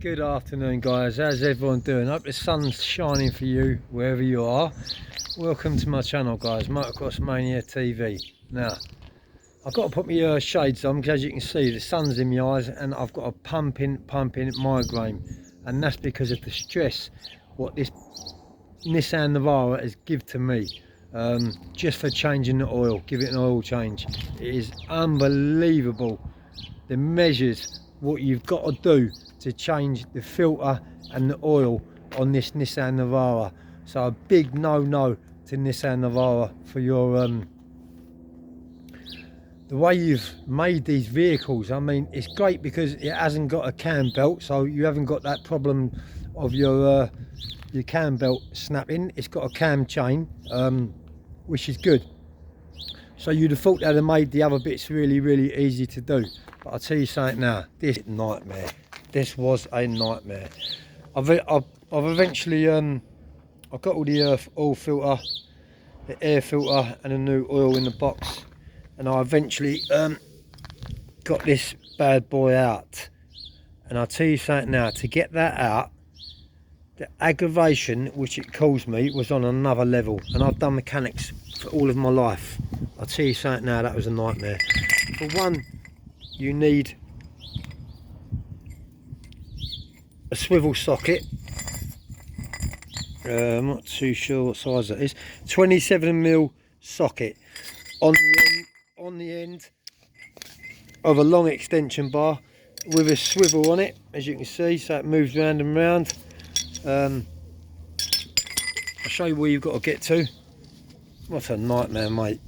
Good afternoon, guys. How's everyone doing? Hope the sun's shining for you wherever you are. Welcome to my channel, guys, Motocross Mania TV. Now, I've got to put my shades on because, as you can see, the sun's in my eyes and I've got a pumping migraine, and that's because of the stress what this Nissan Navara has given to me, just for changing the oil. Give it an oil change. It is unbelievable the measures what you've got to do to change the filter and the oil on this Nissan Navara. So a big no to Nissan Navara for your the way you've made these vehicles. I mean, it's great because it hasn't got a cam belt, so you haven't got that problem of your cam belt snapping. It's got a cam chain, which is good. So you'd have thought they'd have made the other bits really easy to do. But I'll tell you something now, this nightmare. This was a nightmare. I've eventually I've got all the oil filter, the air filter and a new oil in the box, and I eventually got this bad boy out. And I'll tell you something now, to get that out, the aggravation which it caused me was on another level. And I've done mechanics for all of my life. I'll tell you something now, that was a nightmare. For one, you need a swivel socket. I'm not too sure what size that is. 27mm socket on the end of a long extension bar with a swivel on it, as you can see, so it moves round and round. I'll show you where you've got to get to. What a nightmare, mate.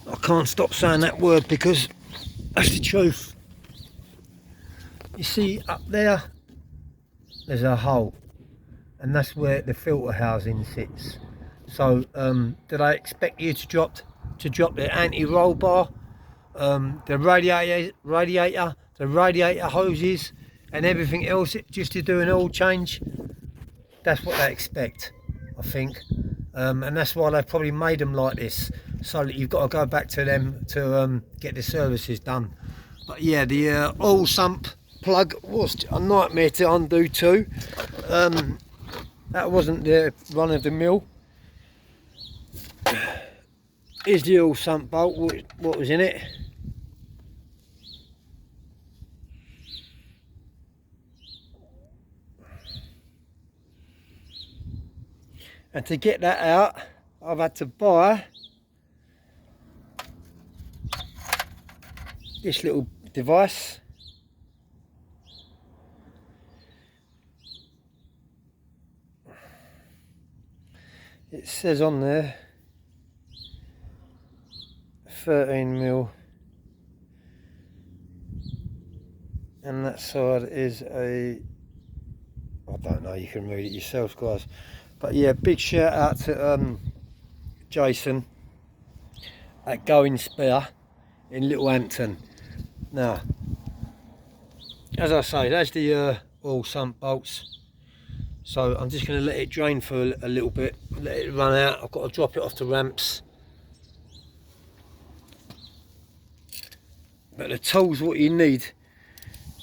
I can't stop saying that word because that's the truth. You see up there, there's a hole, and that's where the filter housing sits. So did I expect you to drop the anti-roll bar, the radiator hoses and everything else just to do an oil change? That's what they expect, I think. And that's why they've probably made them like this, so that you've got to go back to them to get the services done. But yeah, the oil sump plug was a nightmare to undo too. That wasn't the run of the mill. Here's the oil sump bolt, what was in it. And to get that out, I've had to buy this little device. It says on there 13mm, and that side is I don't know, you can read it yourselves, guys. But yeah, big shout out to Jason at Going Spare in Little Hampton. Now, as I say, that's the oil sump bolts. So I'm just going to let it drain for a little bit, let it run out. I've got to drop it off the ramps. But the tools what you need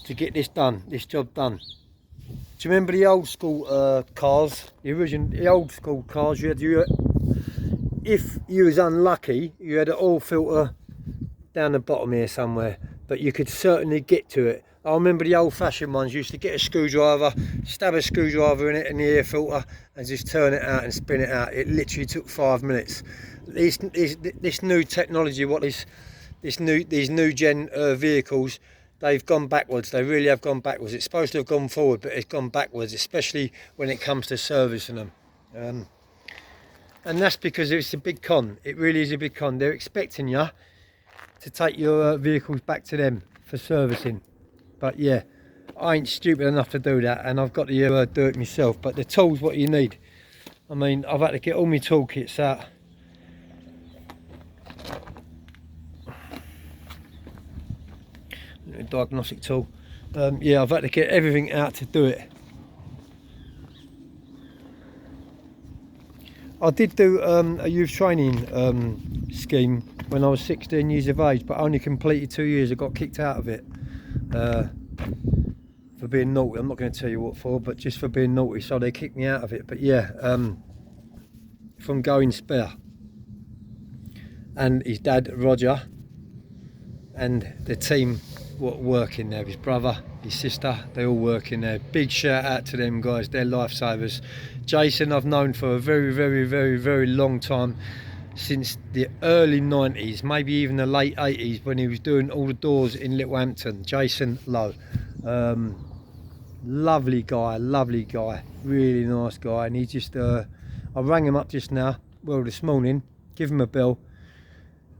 to get this done, this job done. Do you remember the old school cars, the old school cars? You had if you was unlucky, you had an oil filter down the bottom here somewhere, but you could certainly get to it. I remember the old-fashioned ones used to get a screwdriver, stab a screwdriver in it in the air filter, and just turn it out and spin it out. It literally took 5 minutes. This new technology, these new gen vehicles, they've gone backwards. They really have gone backwards. It's supposed to have gone forward, but it's gone backwards, especially when it comes to servicing them. And that's because it's a big con. It really is a big con. They're expecting you to take your vehicles back to them for servicing. But yeah, I ain't stupid enough to do that, and I've got to do it myself. But the tools what you need, I mean, I've had to get all my toolkits out. A diagnostic tool. Yeah, I've had to get everything out to do it. I did do a youth training scheme when I was 16 years of age, but only completed 2 years. I got kicked out of it for for being naughty. I'm not going to tell you what for, but just for being naughty, so they kicked me out of it. But yeah, from Going Spare, and his dad Roger, and the team what work in there, his brother, his sister, they all work in there. Big shout out to them guys, they're lifesavers. Jason I've known for a very long time, since the early 90s, maybe even the late 80s, when he was doing all the doors in Littlehampton. Jason Lowe, lovely guy, really nice guy. And he just I rang him up just now, well this morning, give him a bell,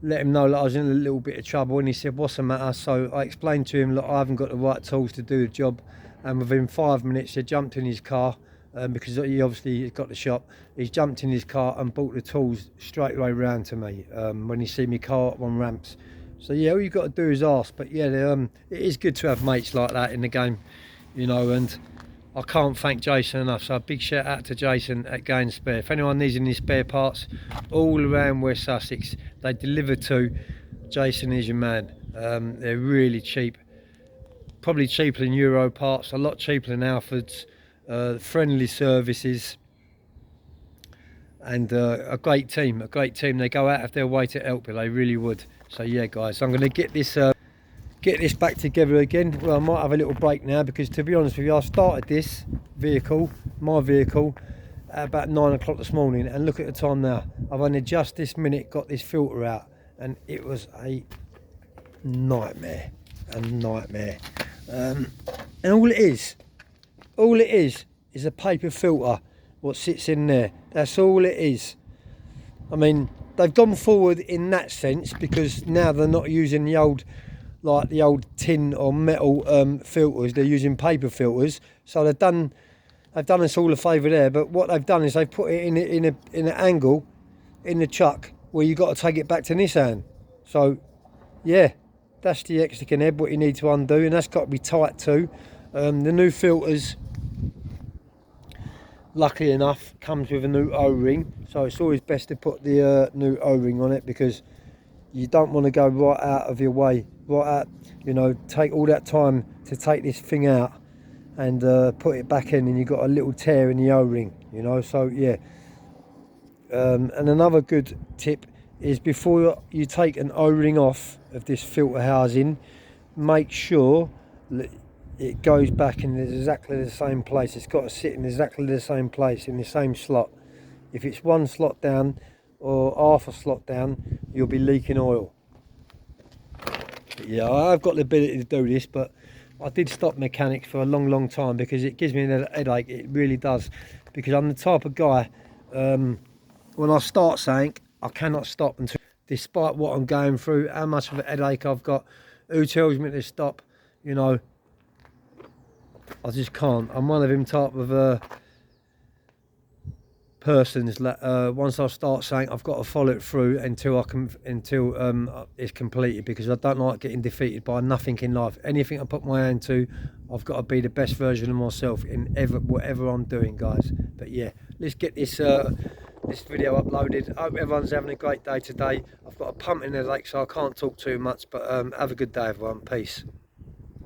let him know that I was in a little bit of trouble, and he said, what's the matter? So I explained to him that I haven't got the right tools to do the job, and within 5 minutes he jumped in his car, because he obviously got the shop. He's jumped in his car and brought the tools straight away round to me when he see me car up on ramps. So yeah, all you've got to do is ask. But yeah, it is good to have mates like that in the game, you know, and I can't thank Jason enough. So a big shout out to Jason at Going Spare. If anyone needs any spare parts all around West Sussex, they deliver to. Jason is your man. They're really cheap, probably cheaper than Euro parts, a lot cheaper than Alfred's. Friendly services, and a great team. They go out of their way to help you, they really would. So yeah guys, I'm going to get this back together again. Well, I might have a little break now, because to be honest with you, I started this vehicle, my vehicle, at about 9 o'clock this morning, and look at the time now. I've only just this minute got this filter out, and it was a nightmare, and all it is a paper filter what sits in there. That's all it is. I mean, they've gone forward in that sense, because now they're not using the old, like the old tin or metal filters. They're using paper filters. So they've done us all a favour there. But what they've done is they've put it in an angle in the chuck where you got to take it back to Nissan. So yeah, that's the Hexagon head what you need to undo, and that's got to be tight too. The new filters, luckily enough, comes with a new O-ring, so it's always best to put the new O-ring on it, because you don't want to go right out of your way, you know, take all that time to take this thing out and put it back in, and you've got a little tear in the O-ring, you know. So yeah, and another good tip is, before you take an O-ring off of this filter housing, make sure that it goes back in exactly the same place. It's got to sit in exactly the same place, in the same slot. If it's one slot down or half a slot down, you'll be leaking oil. But yeah, I've got the ability to do this, but I did stop mechanics for a long time, because it gives me a headache. It really does, because I'm the type of guy, when I start something, I cannot stop until, despite what I'm going through, how much of a headache I've got, who tells me to stop, you know, I just can't. I'm one of them type of persons that once I start saying, I've got to follow it through until it's completed, because I don't like getting defeated by nothing in life. Anything I put my hand to, I've got to be the best version of myself in whatever I'm doing, guys. But yeah, let's get this video uploaded. I hope everyone's having a great day today. I've got a pumping headache, so I can't talk too much, but have a good day everyone. Peace.